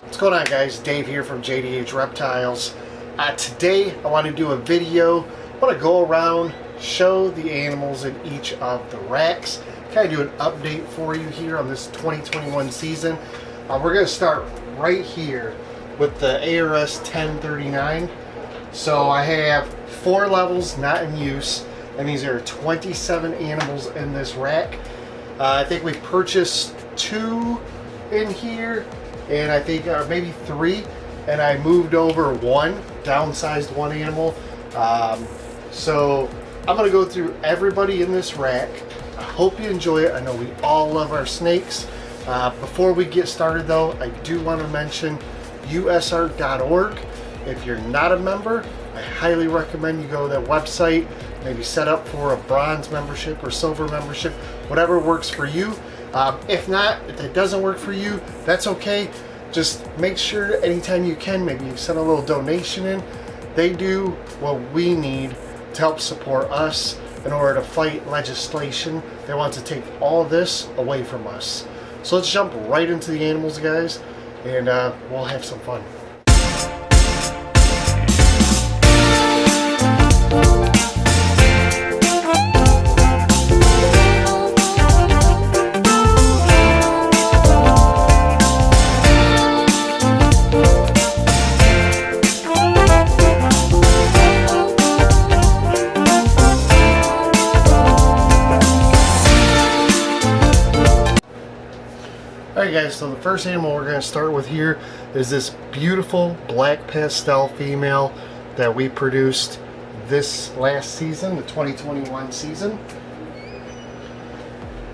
What's going on, guys? Dave here from JDH Reptiles. Today I want to do a video. I want to go around, show the animals in each of the racks, kind of do an update for you here on this 2021 season. We're going to start right here with the ARS 1039. So I have 4 levels not in use, and these are 27 animals in this rack. I think we purchased 2 in here, and I think maybe 3, and I moved over 1, downsized 1 animal. So I'm going to go through everybody in this rack. I hope you enjoy it. I know we all love our snakes. Before we get started though, I do want to mention usart.org. If you're not a member, I highly recommend you go to that website, maybe set up for a bronze membership or silver membership, whatever works for you. If not, if it doesn't work for you, that's okay. Just make sure anytime you can, maybe you send a little donation in. They do what we need to help support us in order to fight legislation that wants to take all of this away from us. So let's jump right into the animals, guys, and we'll have some fun. Alright guys, so the first animal we're going to start with here is this beautiful black pastel female that we produced this last season, the 2021 season.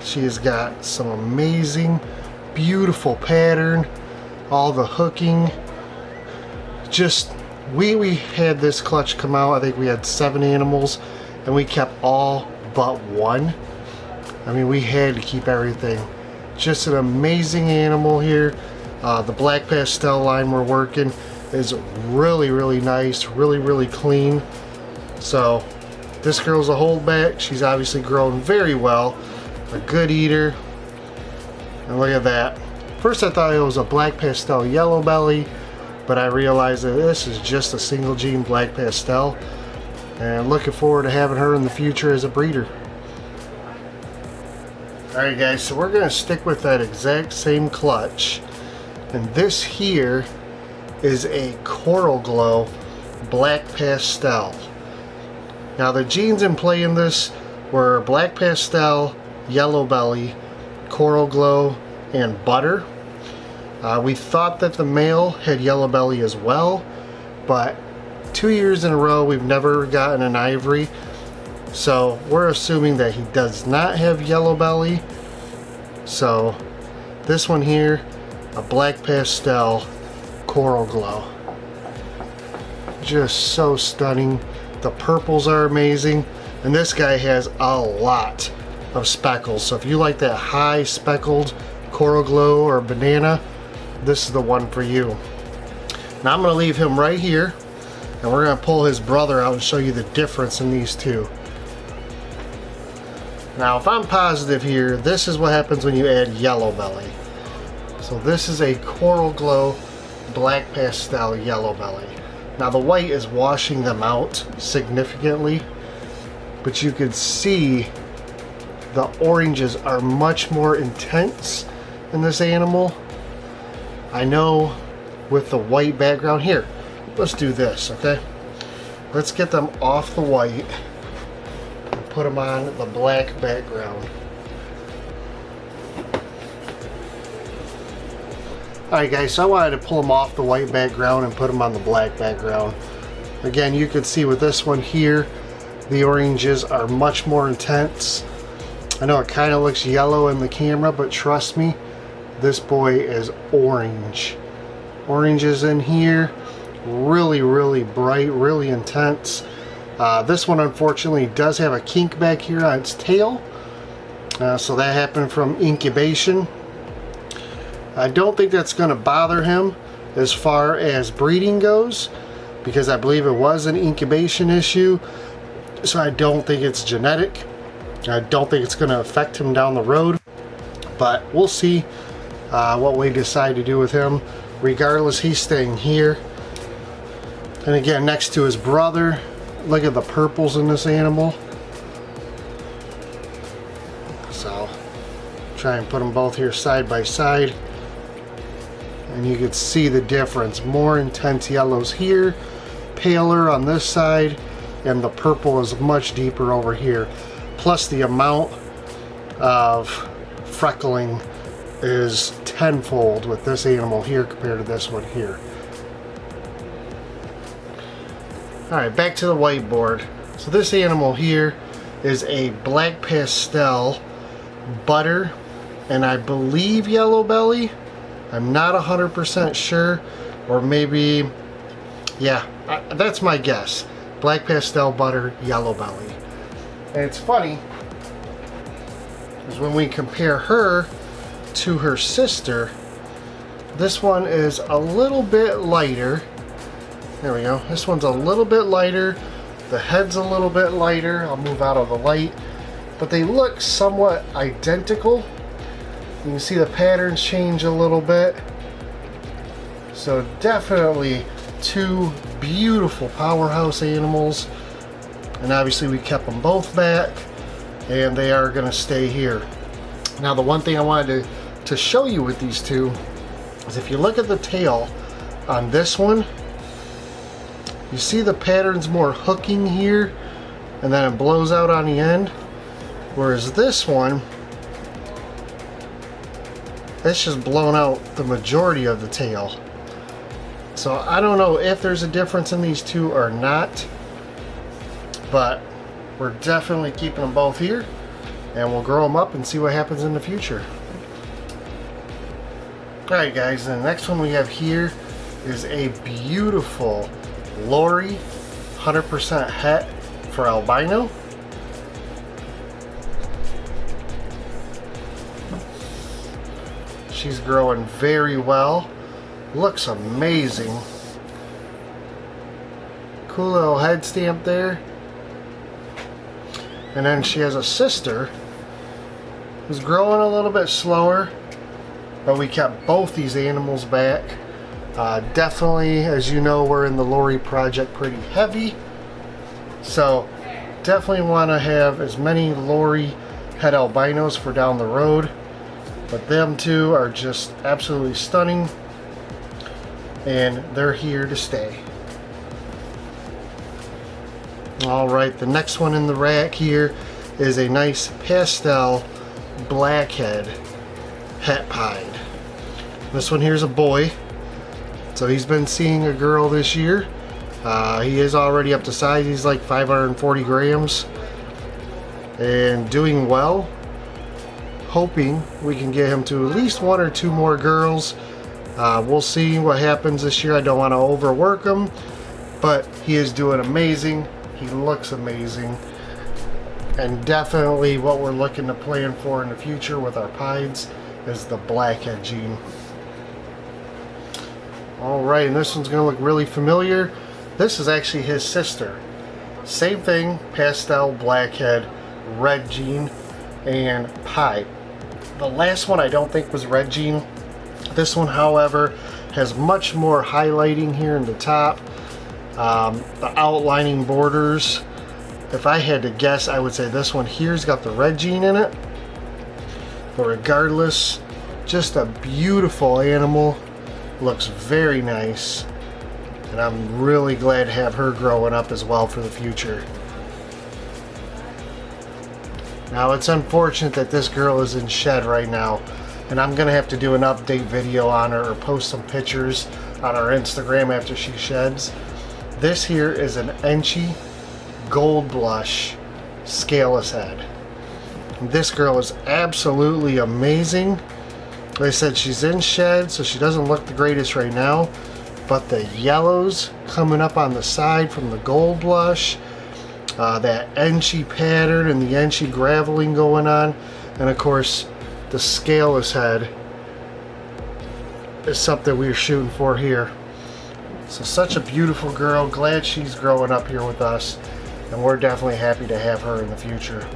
She has got some amazing, beautiful pattern, all the hooking. Just, we had this clutch come out, I think we had 7 animals, and we kept all but 1. I mean, we had to keep everything. Just an amazing animal here. The black pastel line we're working is really nice, really clean. So this girl's a holdback. She's obviously grown very well, a good eater. And look at that. First I thought it was a black pastel yellow belly, but I realized that this is just a single gene black pastel, and looking forward to having her in the future as a breeder. Alright guys, so we're going to stick with that exact same clutch, and this here is a Coral Glow black pastel. Now the genes in play in this were black pastel, yellow belly, Coral Glow, and butter. We thought that the male had yellow belly as well, but 2 years in a row we've never gotten an ivory. So we're assuming that he does not have yellow belly. So this one here, a black pastel Coral Glow. Just so stunning. The purples are amazing. And this guy has a lot of speckles. So if you like that high speckled Coral Glow or banana, this is the one for you. Now I'm going to leave him right here, and we're going to pull his brother out and show you the difference in these two. Now if I'm positive here, this is what happens when you add yellow belly. So this is a Coral Glow black pastel yellow belly. Now the white is washing them out significantly, but you can see the oranges are much more intense in this animal. I know with the white background here, let's do this, okay? Let's get them off the white. Put them on the black background. Alright guys, so I wanted to pull them off the white background and put them on the black background. Again, you can see with this one here, the oranges are much more intense. I know it kind of looks yellow in the camera, but trust me, this boy is orange. Oranges in here, really bright, really intense. This one unfortunately does have a kink back here on its tail, so that happened from incubation. I don't think that's going to bother him as far as breeding goes, because I believe it was an incubation issue, so I don't think it's genetic. I don't think it's going to affect him down the road, but we'll see what we decide to do with him. regardless, he's staying here. And again, next to his brother. Look at the purples in this animal. So try and put them both here side by side, and you can see the difference. More intense yellows here, paler on this side, and the purple is much deeper over here. Plus the amount of freckling is tenfold with this animal here compared to this one here. Alright, back to the whiteboard. So this animal here is a black pastel butter, and I believe yellow belly. I'm not 100% sure, or maybe, yeah, that's my guess. Black pastel butter, yellow belly. And it's funny, because when we compare her to her sister, this one is a little bit lighter. There we go. This one's a little bit lighter. The head's a little bit lighter. I'll move out of the light. But they look somewhat identical. You can see the patterns change a little bit. So definitely two beautiful powerhouse animals. And obviously we kept them both back, and they are going to stay here. Now the one thing I wanted to show you with these two is if you look at the tail on this one, you see the pattern's more hooking here, and then it blows out on the end. Whereas this one, it's just blown out the majority of the tail. So I don't know if there's a difference in these two or not, but we're definitely keeping them both here, and we'll grow them up and see what happens in the future. Alright guys, and the next one we have here is a beautiful Lori 100% het for albino. She's growing very well. Looks amazing. Cool little head stamp there. And then she has a sister who's growing a little bit slower, but we kept both these animals back. Definitely, as you know, we're in the Lori project pretty heavy, so definitely want to have as many Lori het albinos for down the road. But them two are just absolutely stunning, and they're here to stay. Alright, the next one in the rack here is a nice pastel blackhead het pied. This one here is a boy, so he's been seeing a girl this year. He is already up to size. He's like 540 grams and doing well. Hoping we can get him to at least one or two more girls. We'll see what happens this year. I don't want to overwork him, but he is doing amazing. He looks amazing, and definitely what we're looking to plan for in the future with our pieds is the blackhead gene. Alright, and this one's going to look really familiar. This is actually his sister. Same thing, pastel blackhead, red gene, and pied. The last one I don't think was red gene. This one, however, has much more highlighting here in the top. The outlining borders. If I had to guess, I would say this one here's got the red gene in it. But regardless, just a beautiful animal. Looks very nice. And I'm really glad to have her growing up as well for the future. Now it's unfortunate that this girl is in shed right now, and I'm going to have to do an update video on her or post some pictures on our Instagram after she sheds. This here is an Enchi gold blush scaleless head. This girl is absolutely amazing. Like I said, she's in shed, so she doesn't look the greatest right now, but the yellows coming up on the side from the gold blush, that Enchi pattern and the Enchi graveling going on, and of course the scaleless head is something we're shooting for here. So such a beautiful girl. Glad she's growing up here with us, and we're definitely happy to have her in the future.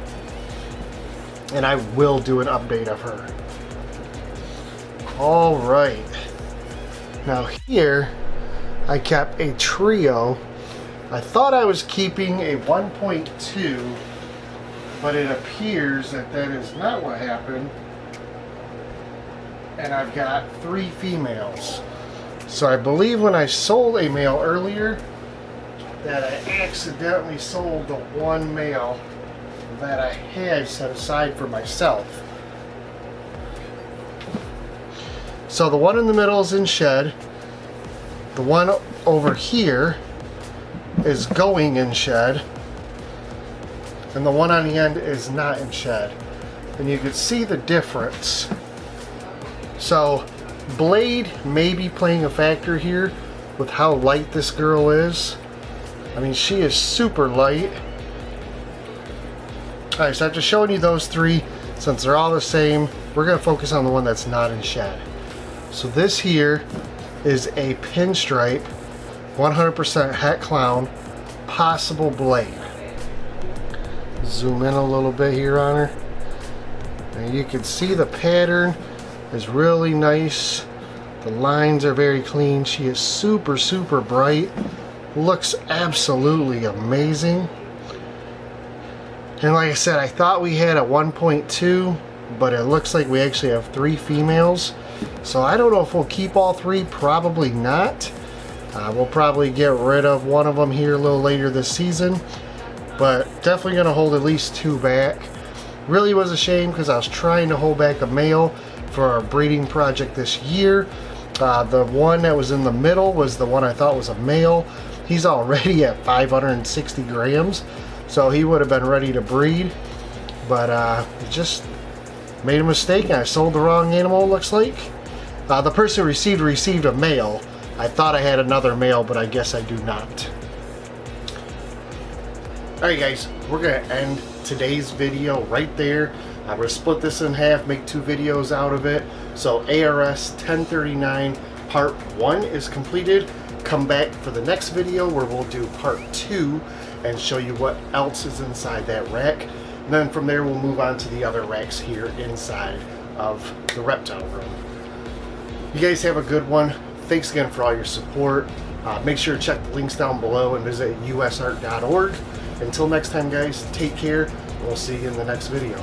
And I will do an update of her. Alright, Now here, I kept a trio. I thought I was keeping a 1.2, but it appears that that is not what happened. And I've got 3 females. So I believe when I sold a male earlier, that I accidentally sold the 1 male that I had set aside for myself. So the one in the middle is in shed. The one over here is going in shed. And the one on the end is not in shed. And you can see the difference. So blade may be playing a factor here with how light this girl is. I mean, she is super light. Alright, so after showing you those 3, since they're all the same, we're going to focus on the one that's not in shed. So this here is a pinstripe, 100% het clown, possible blade. Zoom in a little bit here on her. And you can see the pattern is really nice. The lines are very clean. She is super, super bright. Looks absolutely amazing. And like I said, I thought we had a 1.2, but it looks like we actually have 3 females. So I don't know if we'll keep all 3, probably not. We'll probably get rid of one of them here a little later this season, but definitely going to hold at least 2 back. Really was a shame because I was trying to hold back a male for our breeding project this year. The one that was in the middle was the one I thought was a male. He's already at 560 grams, so he would have been ready to breed, but just made a mistake and I sold the wrong animal, looks like. The person who received a male. I thought I had another male, but I guess I do not. Alright guys, we're going to end today's video right there. I'm going to split this in half, make 2 videos out of it. So ARS 1039 part 1 is completed. Come back for the next video where we'll do part 2 and show you what else is inside that rack. And then from there we'll move on to the other racks here inside of the reptile room. You guys have a good one. Thanks again for all your support. Make sure to check the links down below and visit usart.org. Until next time guys, take care. We'll see you in the next video.